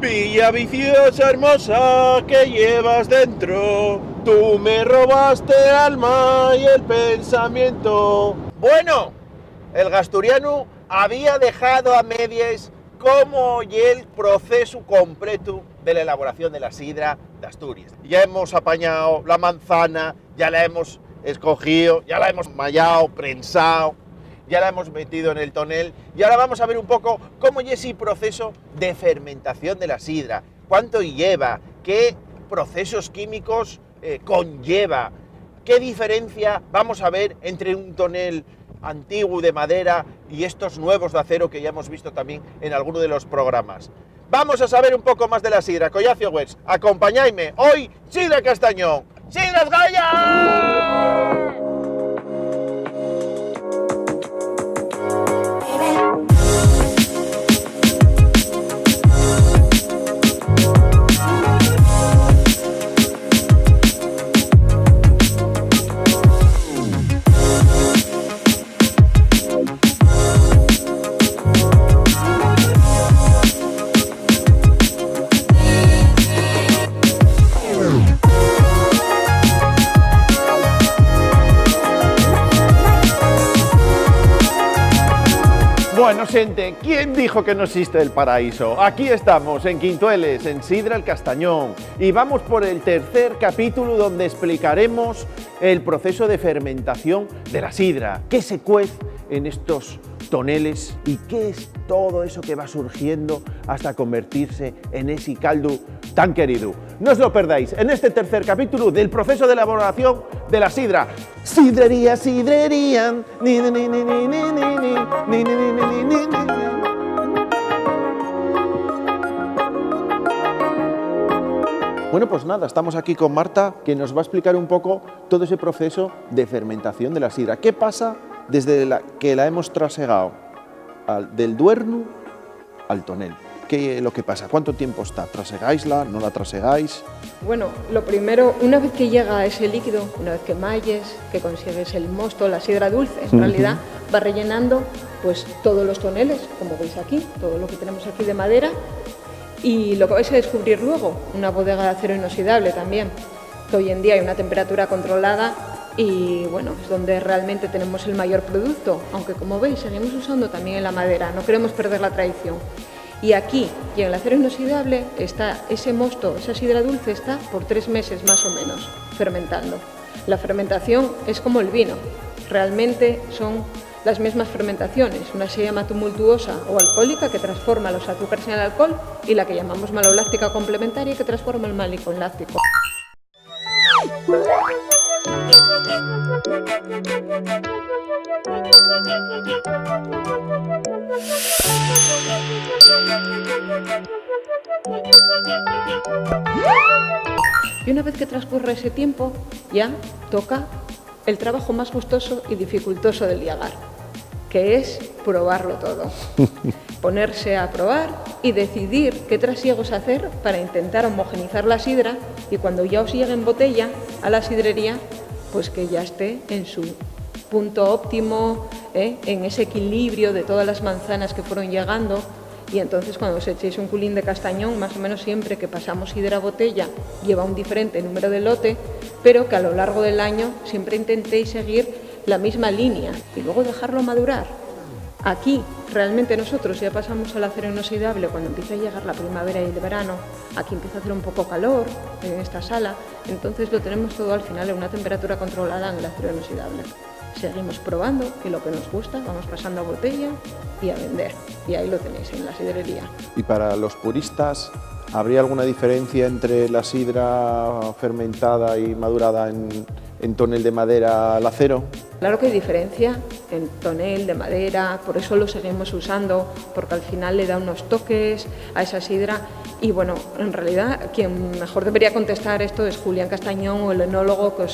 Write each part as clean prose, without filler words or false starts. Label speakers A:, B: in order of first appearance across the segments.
A: Villa viciosa hermosa que llevas dentro, tú me robaste el alma y el pensamiento. Bueno, el asturiano había dejado a medias cómo y el proceso completo de la elaboración de la sidra de Asturias. Ya hemos apañado la manzana, ya la hemos escogido, ya la hemos mallado, prensado, ya la hemos metido en el tonel y ahora vamos a ver un poco cómo es ese proceso de fermentación de la sidra, cuánto lleva, qué procesos químicos conlleva, qué diferencia vamos a ver entre un tonel antiguo de madera y estos nuevos de acero que ya hemos visto también en alguno de los programas. Vamos a saber un poco más de la sidra. Collacio West, acompañadme hoy, Sidra Castañón, ¡Sidras Gaya! Bueno, gente, ¿quién dijo que no existe el paraíso? Aquí estamos, en Quintueles, en Sidra el Castañón, y vamos por el tercer capítulo donde explicaremos el proceso de fermentación de la sidra, qué se cuece en estos toneles y qué es todo eso que va surgiendo hasta convertirse en ese caldo tan querido. No os lo perdáis en este tercer capítulo del proceso de elaboración de la sidra. Sidrería, sidrería. Bueno, pues nada, estamos aquí con Marta, que nos va a explicar un poco todo ese proceso de fermentación de la sidra. ¿Qué pasa desde que la hemos trasegado del duerno al tonel? ¿Qué es lo que pasa? ¿Cuánto tiempo está? ¿Trasegáisla? ¿No la trasegáis?
B: Bueno, lo primero, una vez que llega ese líquido, una vez que malles, que consigues el mosto, la sidra dulce, en realidad va rellenando pues todos los toneles, como veis aquí, todo lo que tenemos aquí de madera, y lo que vais a descubrir luego, una bodega de acero inoxidable también, que hoy en día hay una temperatura controlada y bueno, es donde realmente tenemos el mayor producto, aunque como veis seguimos usando también la madera, no queremos perder la tradición. Y aquí, y en el acero inoxidable, está ese mosto, esa sidra dulce está por 3 meses más o menos fermentando. La fermentación es como el vino, realmente son las mismas fermentaciones. Una se llama tumultuosa o alcohólica, que transforma los azúcares en el alcohol, y la que llamamos maloláctica complementaria, que transforma el málico en láctico. Y una vez que transcurre ese tiempo, ya toca el trabajo más gustoso y dificultoso del yagar, que es probarlo todo. Ponerse a probar y decidir qué trasiegos hacer para intentar homogenizar la sidra, y cuando ya os llegue en botella a la sidrería, pues que ya esté en su punto óptimo, en ese equilibrio de todas las manzanas que fueron llegando. Y entonces cuando os echéis un culín de castañón, más o menos siempre que pasamos sidra a botella lleva un diferente número de lote, pero que a lo largo del año siempre intentéis seguir la misma línea y luego dejarlo madurar. Aquí realmente nosotros ya pasamos al acero inoxidable cuando empieza a llegar la primavera y el verano. Aquí empieza a hacer un poco calor en esta sala, entonces lo tenemos todo al final en una temperatura controlada en el acero inoxidable. Seguimos probando y lo que nos gusta vamos pasando a botella y a vender. Y ahí lo tenéis en la sidrería.
A: Y para los puristas, ¿habría alguna diferencia entre la sidra fermentada y madurada en tonel de madera al acero?
B: Claro que hay diferencia en tonel de madera, por eso lo seguimos usando, porque al final le da unos toques a esa sidra. Y bueno, en realidad quien mejor debería contestar esto es Julián Castañón, o el enólogo, que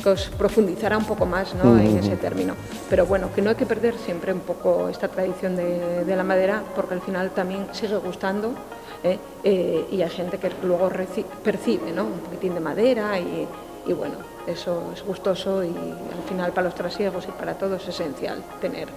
B: os profundizará un poco más, ¿no? En ese término. Pero bueno, que no hay que perder siempre un poco esta tradición de la madera, porque al final también sigue gustando, y hay gente que luego percibe, ¿no? Un poquitín de madera y bueno, eso es gustoso, y al final para los trasiegos y para todo es esencial tener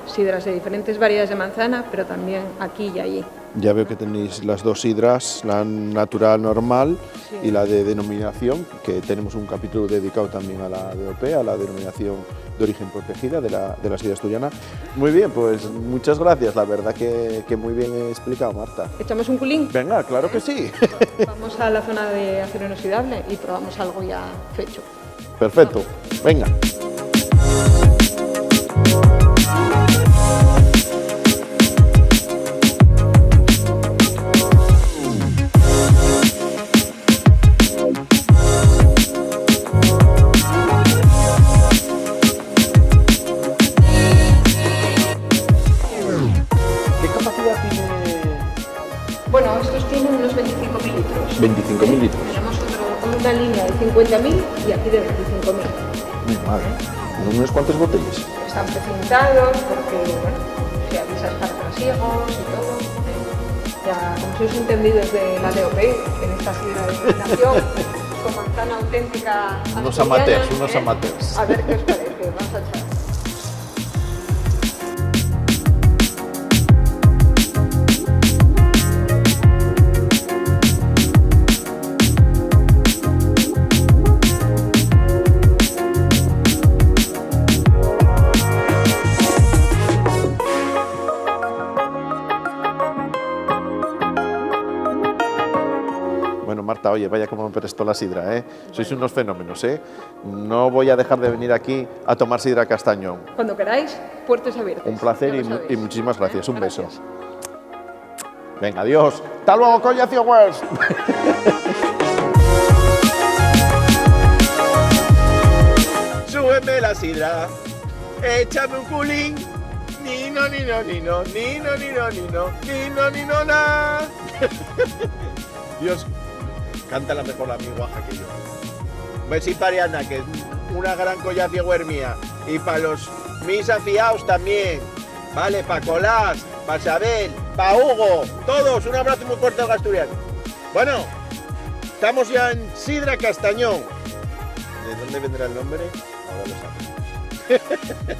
B: sidras de diferentes variedades de manzana, pero también aquí y allí.
A: Ya veo que tenéis las dos sidras, la natural normal
B: Sí.
A: y la de denominación, que tenemos un capítulo dedicado también a la DOP, a la denominación de origen protegida de la sidra asturiana. Muy bien, pues muchas gracias, la verdad que muy bien explicado, Marta.
B: ¿Echamos un culín?
A: Venga, claro que sí.
B: Vamos a la zona de acero inoxidable y probamos algo ya fecho.
A: Perfecto, venga. ¿Qué capacidad tiene?
B: Bueno, estos tienen unos 25.000 litros.
A: 25.000 litros.
B: Tenemos una línea de 50.000 y aquí de 25.000.
A: Muy mal. ¿Unos cuantos botellas?
B: Están precintados porque, bueno, si avisas para trasiegos y todo. Ya, como sois entendidos de la DOP, en esta sidra de denominación, con manzana auténtica
A: Unos
B: asturiana,
A: amateurs, unos amateurs.
B: A ver qué os parece, vamos a echar.
A: Bueno, Marta, oye, vaya como me prestó la sidra, ¿eh? Sois unos fenómenos, ¿eh? No voy a dejar de venir aquí a tomar sidra Castañón.
B: Cuando queráis, puertas abiertas.
A: Un placer
B: ya lo sabéis.
A: y muchísimas gracias. Un beso.
B: Gracias.
A: Venga, adiós. Hasta luego, Coña Wars. Súbeme la sidra, échame un culín. Ni no, ni no, ni no, ni no, ni no, ni no, ni no, ni no, na. Dios, cántala mejor la mi guaja que yo. Un besito para Ariana, que es una gran colla cieguer mía. Y para los mis afiados también. Vale, para Colás, para Isabel, para Hugo, todos, un abrazo muy fuerte al asturiano. Bueno, estamos ya en Sidra Castañón. ¿De dónde vendrá el nombre? Ahora lo sabes.